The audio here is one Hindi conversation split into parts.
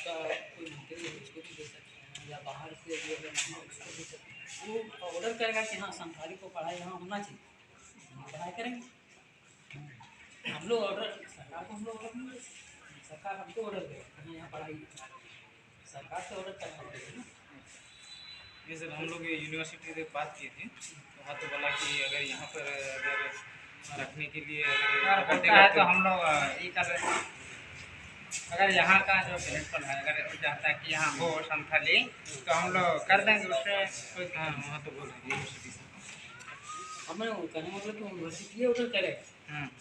उसका कोई मंत्री है उसको भी दे सकते हैं, या बाहर से जो अगर नहीं है उसको दे सकते हैं। वो ऑर्डर करेगा कि हाँ संथाली को पढ़ाई यहाँ होना चाहिए, हम पढ़ाई करेंगे। हम लोग ऑर्डर, सरकार को हम लोग ऑर्डर नहीं दे सकते, सरकार हमको ऑर्डर देगा हाँ यहाँ पढ़ाई, सरकार से ऑर्डर करना पड़ेगा ना। ये सर हम लोग यूनिवर्सिटी से बात किए थे, वहाँ तो बोला कि अगर यहाँ पर अगर रखने के लिए अगर होता है तो हम लोग ये कर रहे हैं, अगर यहाँ का जो प्रिंसिपल है अगर वो चाहता है कि यहाँ हो संथाली तो हम लोग कर देंगे उससे कोई। हाँ वहाँ तो बोल रहे हैं यूनिवर्सिटी से, हमें कहने मतलब कि यूनिवर्सिटी ऑर्डर करेगा,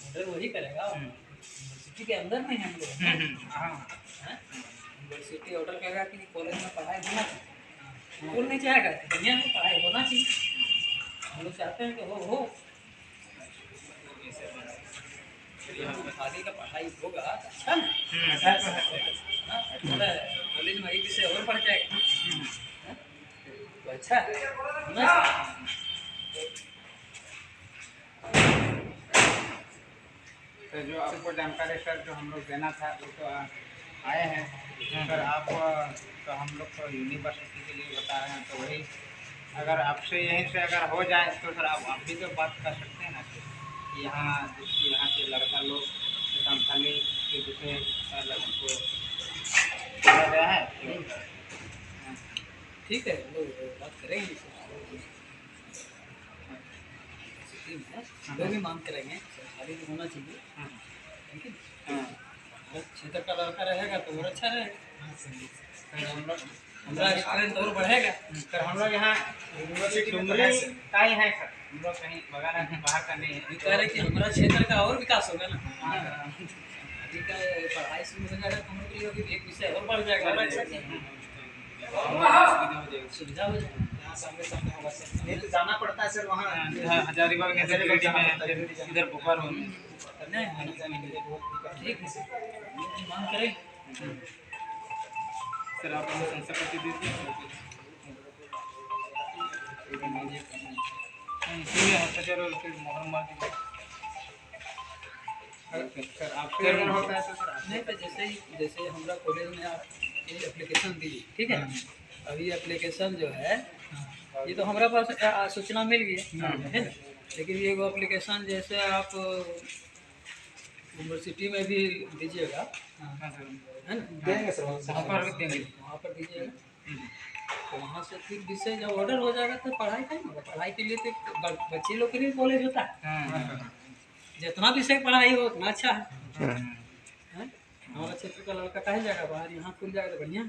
ऑर्डर वही करेगा, यूनिवर्सिटी के अंदर में हम लोग। हाँ यूनिवर्सिटी ऑर्डर करेगा कि कॉलेज में पढ़ाई होना चाहिए, स्कूल नहीं चाहेगा दुनिया में पढ़ाई होना चाहिए, हम लोग चाहते हैं कि हो खाली का पढ़ाई होगा अच्छा ना, कॉलेज में एक विषय और पढ़ जाएगा तो अच्छा है। तो जो आपको जानकारी सर जो हम लोग देना था वो तो आए हैं सर। आप तो हम लोग तो यूनिवर्सिटी के लिए बता रहे हैं, तो वही अगर आपसे यहीं से अगर हो जाए तो सर आप भी तो बात कर सकते हैं ना कि यहाँ जिसके यहाँ के लड़का लोग संथाली के विषय सर हमको बोला गया है तो ठीक है हम लोग बात करेंगे, जो भी मांग करेंगे सरकारी भी होना चाहिए, क्षेत्र का लड़का रहेगा तो और अच्छा रहेगा, हमारा स्ट्रेंथ और बढ़ेगा। सर हम लोग यहाँ यूनिवर्सिटी का ही है सर, हम लोग कहीं वगैरह बाहर का नहीं है। कह रहे कि हमारा क्षेत्र का और विकास होगा ना, अभी का पढ़ाई शुरू हो जाएगा तो हम लोग के लिए एक विषय और बढ़ जाएगा, सुविधा हो जाएगी। नहीं तो जाना पड़ता है सर वहाँ हजारीबाग में इधर बोकारो में ठीक है मांग करें सर। आप हमें संस्कृति दीजिए चलो फिर मोहर मार दीजिए सर। आपके होता है सर नहीं तो जैसे हमारा कॉलेज में आप ये एप्लीकेशन दी, ठीक है, अभी एप्लीकेशन जो है ये तो हमारे पास सूचना मिल गई है, लेकिन ये वो एप्लीकेशन जैसे आप यूनिवर्सिटी में भी दीजिएगा है ना, देंगे सर वहाँ पर भी देंगे, वहाँ पर दीजिएगा तो वहाँ से फिर विषय जब ऑर्डर हो जाएगा तो पढ़ाई करेंगे। पढ़ाई के लिए तो बच्चे लोग के लिए कॉलेज होता है, जितना विषय पढ़ाई हो उतना अच्छा है। हमारा क्षेत्र का लड़का कहीं जाएगा बाहर, यहाँ खुल जाएगा तो बढ़िया है।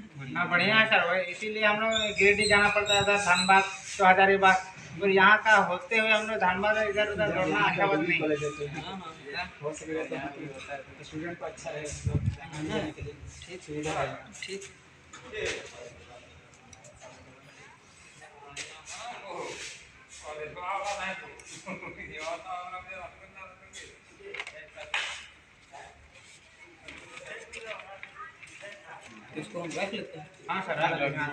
बढ़िया है सर, वही इसीलिए हम लोग गिरिडीह जाना पड़ता है, धनबाद तो हजारीबाग, फिर यहाँ का होते हुए हम लोग धनबाद इधर उधर दौड़ना अच्छा बात नहीं। हो सकेगा तो स्टूडेंट को अच्छा रहेगा, ठीक सुविधा है ठीक। इसको हम रख लेते हैं। हाँ सर रख लेते हैं।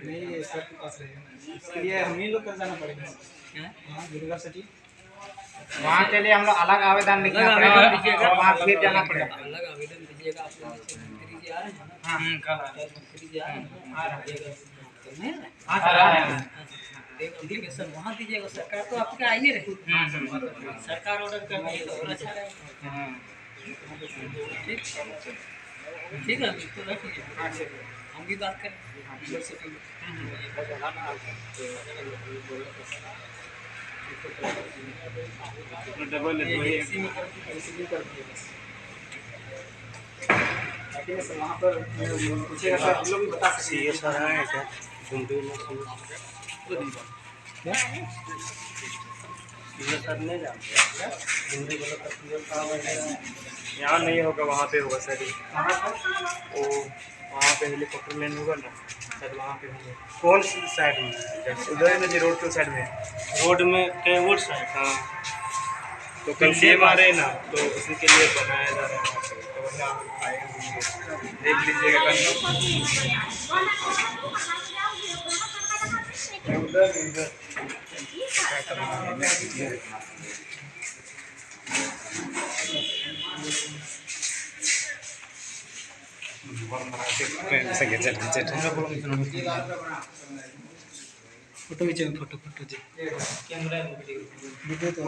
नहीं सर के पास रहेगा, इसके लिए हम ही लोग कर जाना पड़ेगा यूनिवर्सिटी, वहाँ के लिए हम लोग अलग आवेदन लिखना पड़ेगा, वहाँ फिर जाना पड़ेगा, अलग आवेदन दीजिएगा। आप मंत्री जी आ रहे हैं ना? हाँ कल मंत्री जी आ रहे हैं, आ रहे हैं हाँ सर आ रहे हैं। एप्लीकेशन वहाँ दीजिएगा, सरकार तो आपके आइए रही, सरकार ऑर्डर कर रही है तो और अच्छा रहेगा। ठीक ठीक है तो रख लीजिए, हम भी बात करें यूनिवर्सिटी में। डबल वहाँ पर पूछेगा सर, हम लोग भी बता सकते हैं सर है क्या सर नहीं जानते हिंदी बोलो यहाँ नहीं होगा, वहाँ पे होगा सर। वो वहाँ पे हेलीकॉप्टर लैंड होगा ना सर, वहाँ पे होगा। कौन सी साइड में? उधर में जी रोड के साइड में, रोड में कैवुड साइड। हाँ तो कल सेम आ रहे हैं ना, तो उसी के लिए बनाया जा रहा है वहाँ पे, तो वहाँ आएगा देख लीजिएगा कल। फोटो खींचे फोटो फोटो जी कैमरा वीडियो तो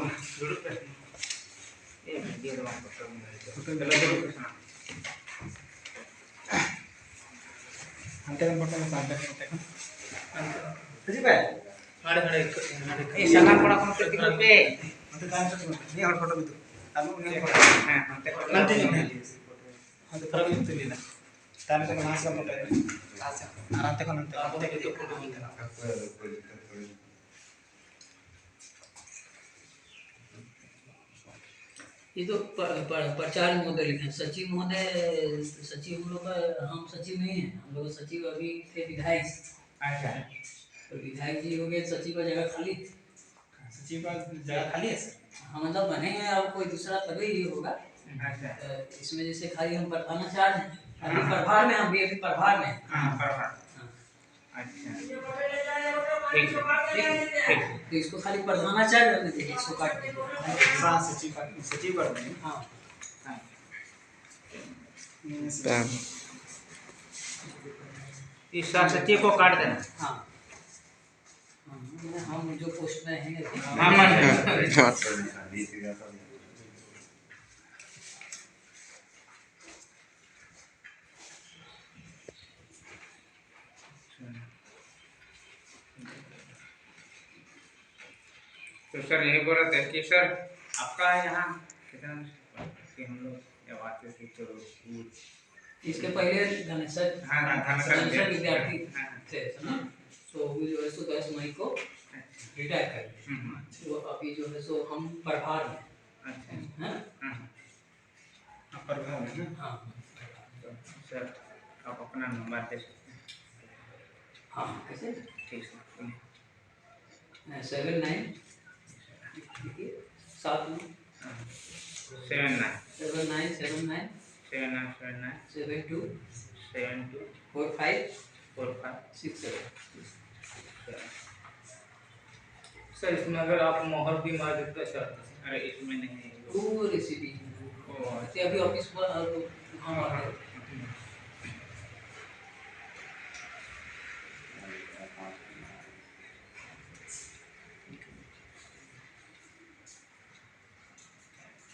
अंते फोटो में साथ में तुझे पे मारे खड़े ए साला कोड़ा कोन पे टिकट पे अंते काम से नहीं और फोटो भी तो अब उन्हें हां अंते अंते अंते फरक नहीं तो लेना ताने तो मास का फोटो है आराम से अंते तो फोटो मिलता ये तो प्रचार महोदय लिखे हैं। सचिव महोदय सचिव हम लोग का हम सचिव नहीं है, हम लोग सचिव अभी थे विधायक। अच्छा तो विधायक जी हो गए, सचिव का जगह खाली थी। सचिव का जगह खाली है सर हाँ मतलब बने हैं, अब कोई दूसरा तभी ही होगा। अच्छा तो इसमें जैसे खाली हम प्रधानाचार्य हैं, अभी प्रभार में हम भी अभी प्रभार में हैं। हां बराबर हाँ। अच्छा ठीक है तो इसको खाली प्रधानाचार्य बनने देंगे, इसको काट देंगे। हाँ सचिव कर देंगे हाँ इस सचिव को काट देना हाँ हम जो पोस्ट में हैं अभी। हां तो सर यही बोल रहे थे कि सर आपका यहाँ कितना कि हम लोग जब आते थे तो इसके पहले धनेश्वर हाँ, धनेश्वर विद्यार्थी हाँ। थे ना, तो वो जो है सो 10 मई को रिटायर कर गए। तो अभी जो है सो हम प्रभार में अच्छा हैं। हाँ प्रभाव है ना हाँ तो सर आप अपना नंबर दे सकते हैं हाँ कैसे ठीक है 79 7 79 79 79 72 72 45 45 67। सर इसमें अगर आप मोहर भी मार देते सर अरे इसमें नहीं है वो रेसिपी अभी ऑफिस पर हम आ गए।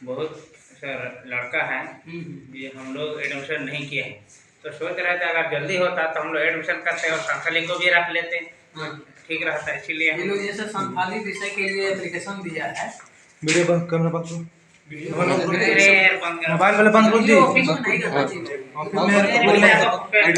बहुत सर लड़का है ये हम लोग एडमिशन नहीं किए हैं तो सोच रहे थे अगर जल्दी होता तो हम लोग एडमिशन करते और संथाली को भी रख लेते ठीक रहता इसीलिए ये लोग जैसे संथाली विषय के लिए एप्लीकेशन दिया है। वीडियो कैमरा बंद करो मोबाइल मोबाइल वाला बंद कर ऑफिस में नहीं करना चाहिए। दीजिए